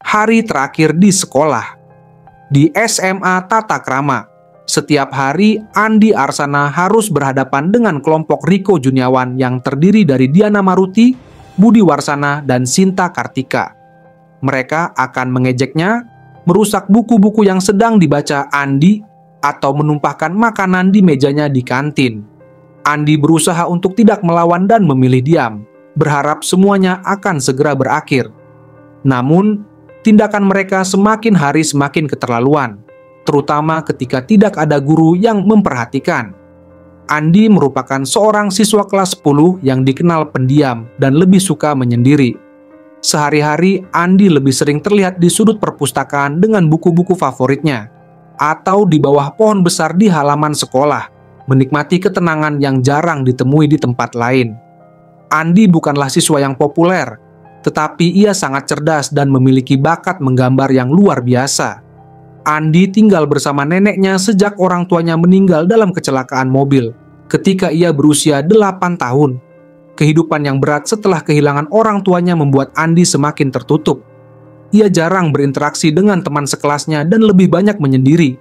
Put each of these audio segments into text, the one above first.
Hari terakhir di sekolah. Di SMA Tata Krama, setiap hari Andi Arsana harus berhadapan dengan kelompok Riko Juniawan yang terdiri dari Diana Maruti, Budi Warsana, dan Sinta Kartika. Mereka akan mengejeknya, merusak buku-buku yang sedang dibaca Andi, atau menumpahkan makanan di mejanya di kantin. Andi berusaha untuk tidak melawan dan memilih diam, berharap semuanya akan segera berakhir. Namun, tindakan mereka semakin hari semakin keterlaluan, terutama ketika tidak ada guru yang memperhatikan. Andi merupakan seorang siswa kelas 10 yang dikenal pendiam dan lebih suka menyendiri. Sehari-hari, Andi lebih sering terlihat di sudut perpustakaan dengan buku-buku favoritnya, atau di bawah pohon besar di halaman sekolah, menikmati ketenangan yang jarang ditemui di tempat lain. Andi bukanlah siswa yang populer, tetapi ia sangat cerdas dan memiliki bakat menggambar yang luar biasa. Andi tinggal bersama neneknya sejak orang tuanya meninggal dalam kecelakaan mobil ketika ia berusia 8 tahun. Kehidupan yang berat setelah kehilangan orang tuanya membuat Andi semakin tertutup. Ia jarang berinteraksi dengan teman sekelasnya dan lebih banyak menyendiri,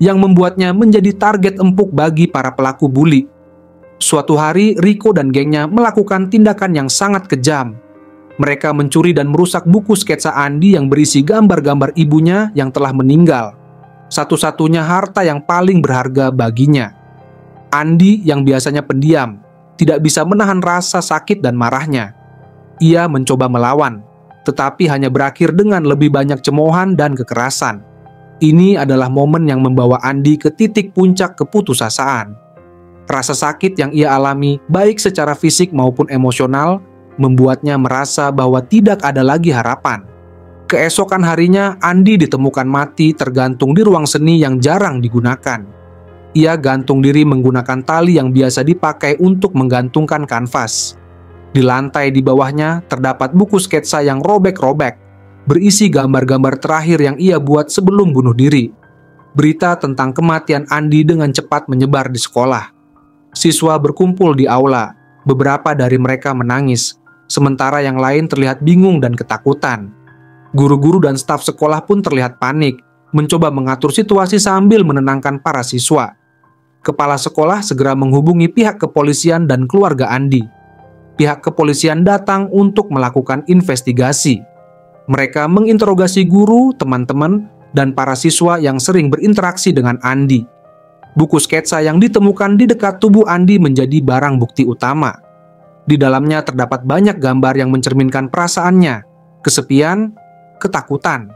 yang membuatnya menjadi target empuk bagi para pelaku bully. Suatu hari, Riko dan gengnya melakukan tindakan yang sangat kejam. Mereka mencuri dan merusak buku sketsa Andi yang berisi gambar-gambar ibunya yang telah meninggal, satu-satunya harta yang paling berharga baginya. Andi yang biasanya pendiam, tidak bisa menahan rasa sakit dan marahnya. Ia mencoba melawan, tetapi hanya berakhir dengan lebih banyak cemoohan dan kekerasan. Ini adalah momen yang membawa Andi ke titik puncak keputusasaan. Rasa sakit yang ia alami, baik secara fisik maupun emosional, membuatnya merasa bahwa tidak ada lagi harapan. Keesokan harinya, Andi ditemukan mati tergantung di ruang seni yang jarang digunakan. Ia gantung diri menggunakan tali yang biasa dipakai untuk menggantungkan kanvas. Di lantai di bawahnya terdapat buku sketsa yang robek-robek, berisi gambar-gambar terakhir yang ia buat sebelum bunuh diri. Berita tentang kematian Andi dengan cepat menyebar di sekolah. Siswa berkumpul di aula, beberapa dari mereka menangis, sementara yang lain terlihat bingung dan ketakutan. Guru-guru dan staf sekolah pun terlihat panik, mencoba mengatur situasi sambil menenangkan para siswa. Kepala sekolah segera menghubungi pihak kepolisian dan keluarga Andi. Pihak kepolisian datang untuk melakukan investigasi. Mereka menginterogasi guru, teman-teman, dan para siswa yang sering berinteraksi dengan Andi. Buku sketsa yang ditemukan di dekat tubuh Andi menjadi barang bukti utama. Di dalamnya terdapat banyak gambar yang mencerminkan perasaannya, kesepian, ketakutan.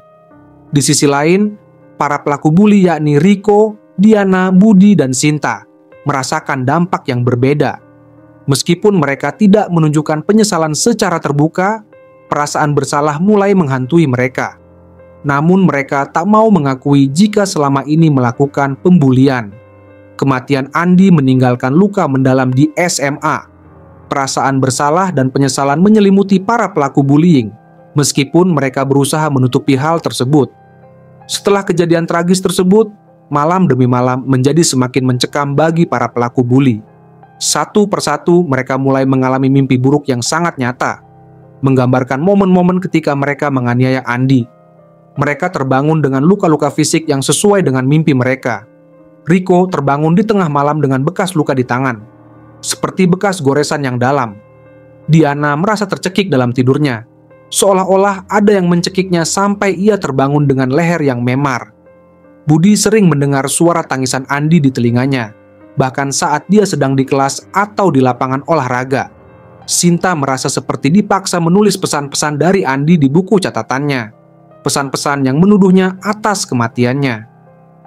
Di sisi lain, para pelaku bully yakni Riko, Diana, Budi, dan Sinta merasakan dampak yang berbeda. Meskipun mereka tidak menunjukkan penyesalan secara terbuka, perasaan bersalah mulai menghantui mereka. Namun mereka tak mau mengakui jika selama ini melakukan pembulian. Kematian Andi meninggalkan luka mendalam di SMA. Perasaan bersalah dan penyesalan menyelimuti para pelaku bullying, meskipun mereka berusaha menutupi hal tersebut. Setelah kejadian tragis tersebut, malam demi malam menjadi semakin mencekam bagi para pelaku bully. Satu persatu mereka mulai mengalami mimpi buruk yang sangat nyata, menggambarkan momen-momen ketika mereka menganiaya Andi. Mereka terbangun dengan luka-luka fisik yang sesuai dengan mimpi mereka. Riko terbangun di tengah malam dengan bekas luka di tangan, seperti bekas goresan yang dalam. Diana merasa tercekik dalam tidurnya, seolah-olah ada yang mencekiknya sampai ia terbangun dengan leher yang memar. Budi sering mendengar suara tangisan Andi di telinganya, bahkan saat dia sedang di kelas atau di lapangan olahraga. Sinta merasa seperti dipaksa menulis pesan-pesan dari Andi di buku catatannya, pesan-pesan yang menuduhnya atas kematiannya.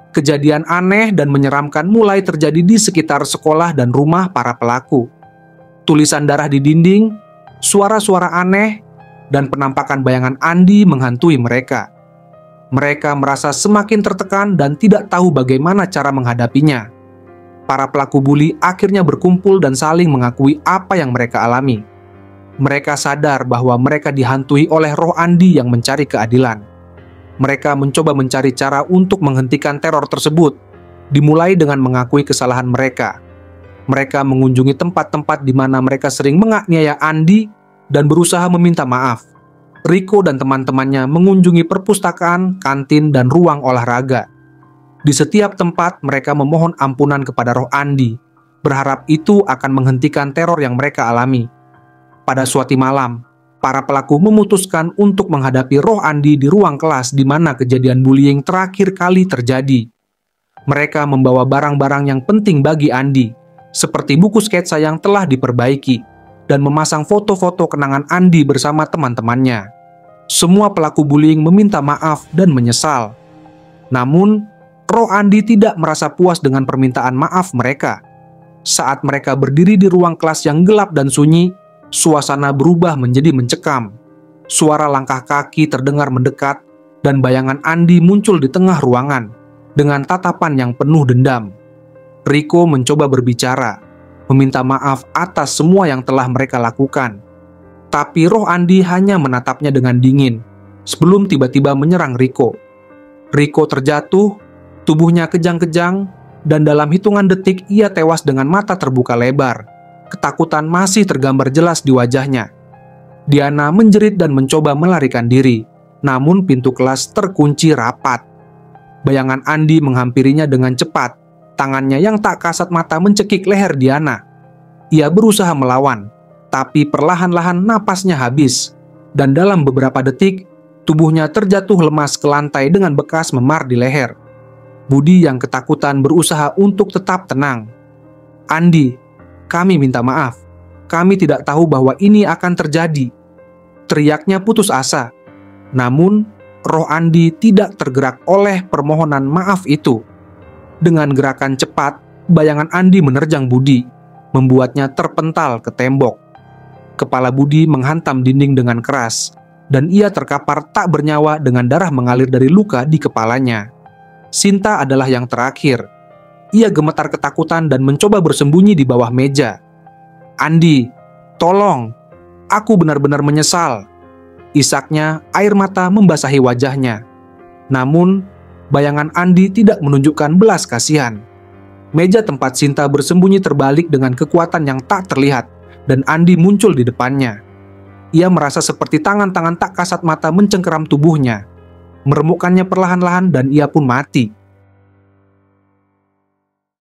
Kejadian aneh dan menyeramkan mulai terjadi di sekitar sekolah dan rumah para pelaku. Tulisan darah di dinding, suara-suara aneh, dan penampakan bayangan Andi menghantui mereka. Mereka merasa semakin tertekan dan tidak tahu bagaimana cara menghadapinya. Para pelaku bully akhirnya berkumpul dan saling mengakui apa yang mereka alami. Mereka sadar bahwa mereka dihantui oleh roh Andi yang mencari keadilan. Mereka mencoba mencari cara untuk menghentikan teror tersebut, dimulai dengan mengakui kesalahan mereka. Mereka mengunjungi tempat-tempat di mana mereka sering menganiaya Andi dan berusaha meminta maaf. Rico dan teman-temannya mengunjungi perpustakaan, kantin, dan ruang olahraga. Di setiap tempat mereka memohon ampunan kepada roh Andi, berharap itu akan menghentikan teror yang mereka alami. Pada suatu malam, para pelaku memutuskan untuk menghadapi roh Andi di ruang kelas di mana kejadian bullying terakhir kali terjadi. Mereka membawa barang-barang yang penting bagi Andi, seperti buku sketsa yang telah diperbaiki, dan memasang foto-foto kenangan Andi bersama teman-temannya. Semua pelaku bullying meminta maaf dan menyesal. Namun, roh Andi tidak merasa puas dengan permintaan maaf mereka. Saat mereka berdiri di ruang kelas yang gelap dan sunyi, suasana berubah menjadi mencekam. Suara langkah kaki terdengar mendekat, dan bayangan Andi muncul di tengah ruangan dengan tatapan yang penuh dendam. Rico mencoba berbicara, meminta maaf atas semua yang telah mereka lakukan. Tapi roh Andi hanya menatapnya dengan dingin, sebelum tiba-tiba menyerang Rico. Rico terjatuh, tubuhnya kejang-kejang, dan dalam hitungan detik ia tewas dengan mata terbuka lebar. Ketakutan masih tergambar jelas di wajahnya. Diana menjerit dan mencoba melarikan diri, namun pintu kelas terkunci rapat. Bayangan Andi menghampirinya dengan cepat, tangannya yang tak kasat mata mencekik leher Diana. Ia berusaha melawan, tapi perlahan-lahan napasnya habis, dan dalam beberapa detik, tubuhnya terjatuh lemas ke lantai dengan bekas memar di leher. Budi yang ketakutan berusaha untuk tetap tenang. "Andi, kami minta maaf. Kami tidak tahu bahwa ini akan terjadi." Teriaknya putus asa. Namun, roh Andi tidak tergerak oleh permohonan maaf itu. Dengan gerakan cepat, bayangan Andi menerjang Budi, membuatnya terpental ke tembok. Kepala Budi menghantam dinding dengan keras, dan ia terkapar tak bernyawa dengan darah mengalir dari luka di kepalanya. Sinta adalah yang terakhir. Ia gemetar ketakutan dan mencoba bersembunyi di bawah meja. "Andi, tolong, aku benar-benar menyesal." Isaknya, air mata membasahi wajahnya. Namun, bayangan Andi tidak menunjukkan belas kasihan. Meja tempat Sinta bersembunyi terbalik dengan kekuatan yang tak terlihat, dan Andi muncul di depannya. Ia merasa seperti tangan-tangan tak kasat mata mencengkeram tubuhnya, meremukkannya perlahan-lahan, dan ia pun mati.